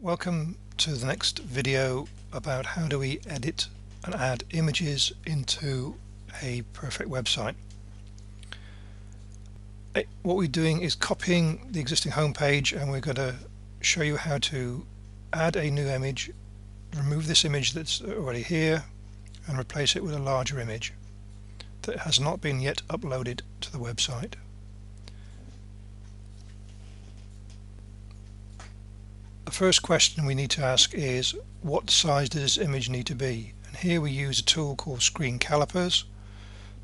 Welcome to the next video about how do we edit and add images into a perfect website. What we're doing is copying the existing home page, and we're going to show you how to add a new image, remove this image that's already here and replace it with a larger image that has not been yet uploaded to the website. The first question we need to ask is, what size does this image need to be? And here we use a tool called screen calipers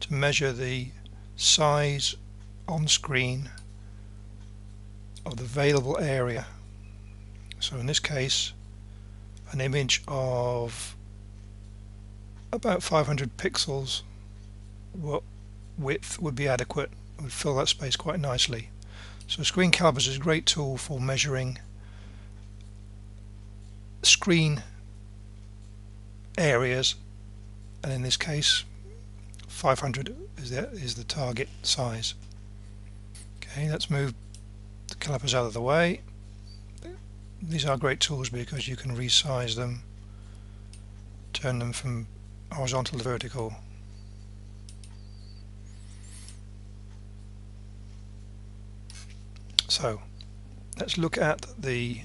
to measure the size on screen of the available area. So in this case, an image of about 500 pixels width would be adequate, would fill that space quite nicely. So screen calipers is a great tool for measuring screen areas, and in this case 500 is the target size. Okay, let's move the calipers out of the way. These are great tools because you can resize them, turn them from horizontal to vertical. So let's look at the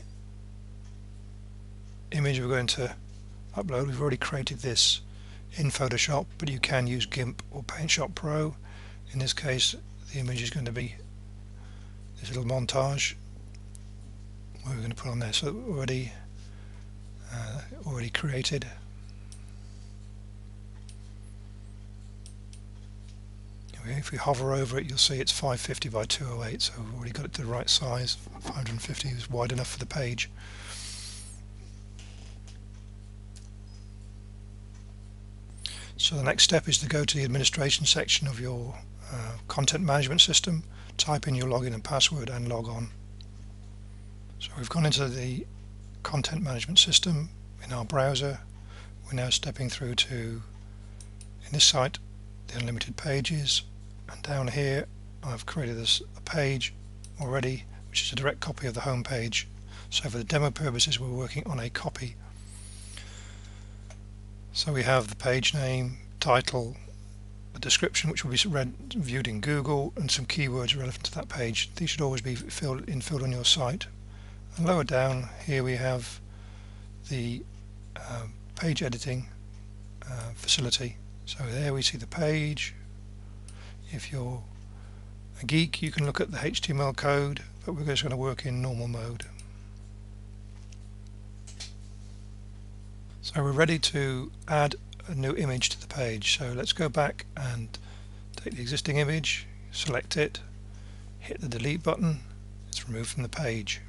image we're going to upload. We've already created this in Photoshop, but you can use GIMP or PaintShop Pro. In this case, the image is going to be this little montage we're going to put on there. So already created. If we hover over it, you'll see it's 550 by 208, so we've already got it to the right size. 550 is wide enough for the page. So the next step is to go to the administration section of your content management system, type in your login and password and log on. So we've gone into the content management system in our browser. We're now stepping through to, in this site, the unlimited pages, and down here I've created a page already which is a direct copy of the home page. So for the demo purposes we're working on a copy. So we have the page name, title, a description which will be viewed in Google, and some keywords relevant to that page. These should always be filled on your site. And lower down here we have the page editing facility. So there we see the page. If you're a geek, you can look at the HTML code, but we're just going to work in normal mode. So we're ready to add a new image to the page. So let's go back and take the existing image, select it, hit the delete button, it's removed from the page.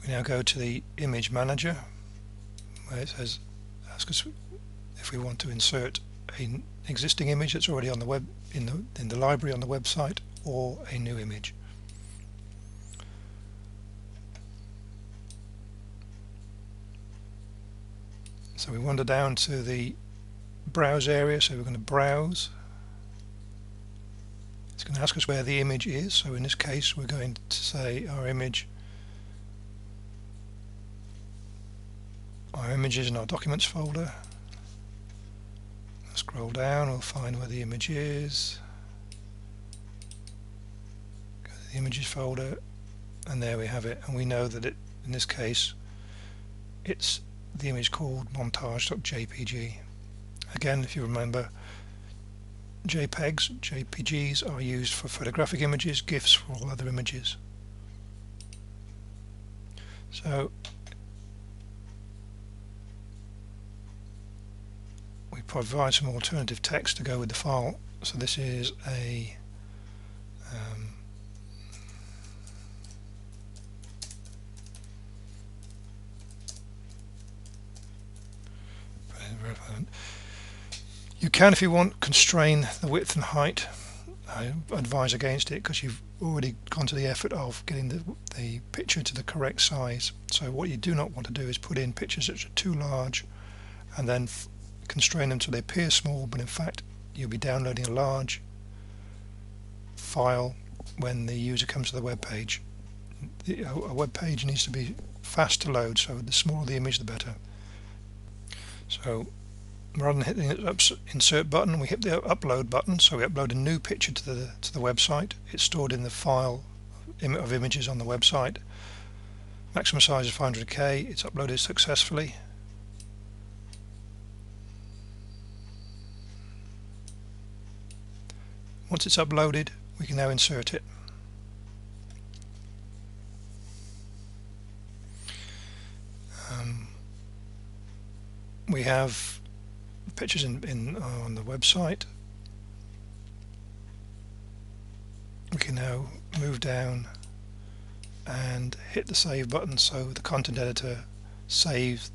We now go to the image manager where it says, ask us if we want to insert an existing image that's already on the web in the library on the website, or a new image. So we wander down to the browse area, so we're going to browse. It's going to ask us where the image is, so in this case we're going to say our image is in our documents folder. Scroll down, we'll find where the image is. Go to the images folder, and there we have it, and we know that in this case it's the image called montage.jpg. Again, if you remember, JPGs are used for photographic images, GIFs for all other images. So we provide some alternative text to go with the file. So this is a you can, if you want, constrain the width and height. I advise against it because you've already gone to the effort of getting the picture to the correct size. So what you do not want to do is put in pictures that are too large and then constrain them so they appear small, but in fact you'll be downloading a large file when the user comes to the web page. a web page needs to be fast to load, so the smaller the image the better. So rather than hitting the insert button, we hit the upload button, so we upload a new picture to the website. It's stored in the file of images on the website. Maximum size is 500k. It's uploaded successfully. Once it's uploaded, we can now insert it. We have pictures on the website. We can now move down and hit the save button so the content editor saves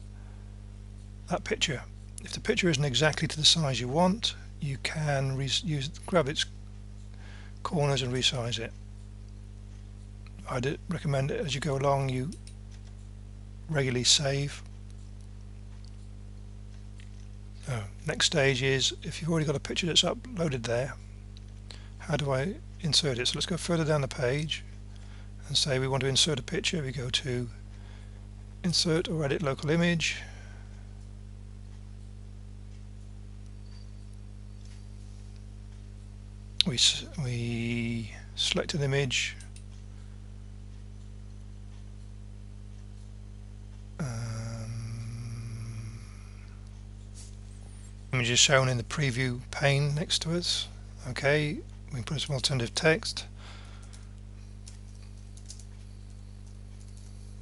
that picture. If the picture isn't exactly to the size you want, you can grab its corners and resize it. I'd recommend it as you go along you regularly save. Next stage is, if you've already got a picture that's uploaded there, how do I insert it? So let's go further down the page and say we want to insert a picture. We go to insert or edit local image. We select an image. Image is shown in the preview pane next to us. Okay, we can put some alternative text.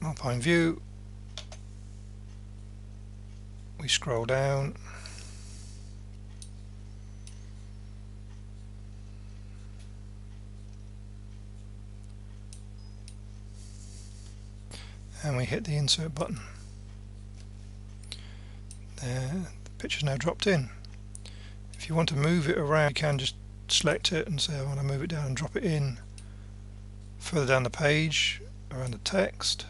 Alpine view. We scroll down. And we hit the insert button. There, the picture's now dropped in. If you want to move it around, you can just select it and say I want to move it down and drop it in further down the page around the text.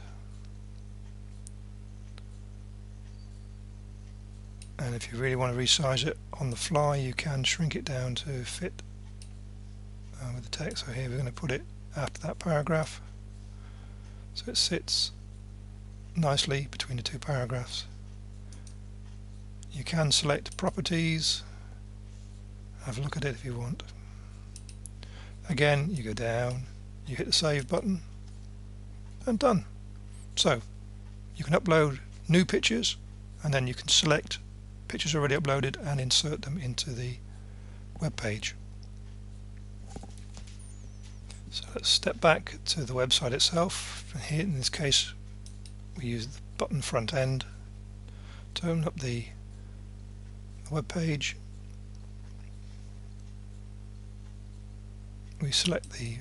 And if you really want to resize it on the fly, you can shrink it down to fit with the text. So here we're going to put it after that paragraph, so it sits nicely between the two paragraphs. You can select properties, have a look at it if you want. Again, you go down, you hit the save button, and done. So you can upload new pictures, and then you can select pictures already uploaded and insert them into the web page. So let's step back to the website itself. Here in this case we use the button front end to open up the web page. We select the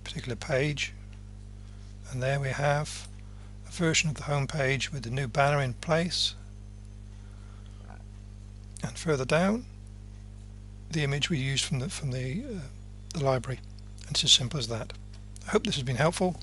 particular page, and there we have a version of the home page with the new banner in place, and further down the image we used from the library. It's as simple as that. I hope this has been helpful.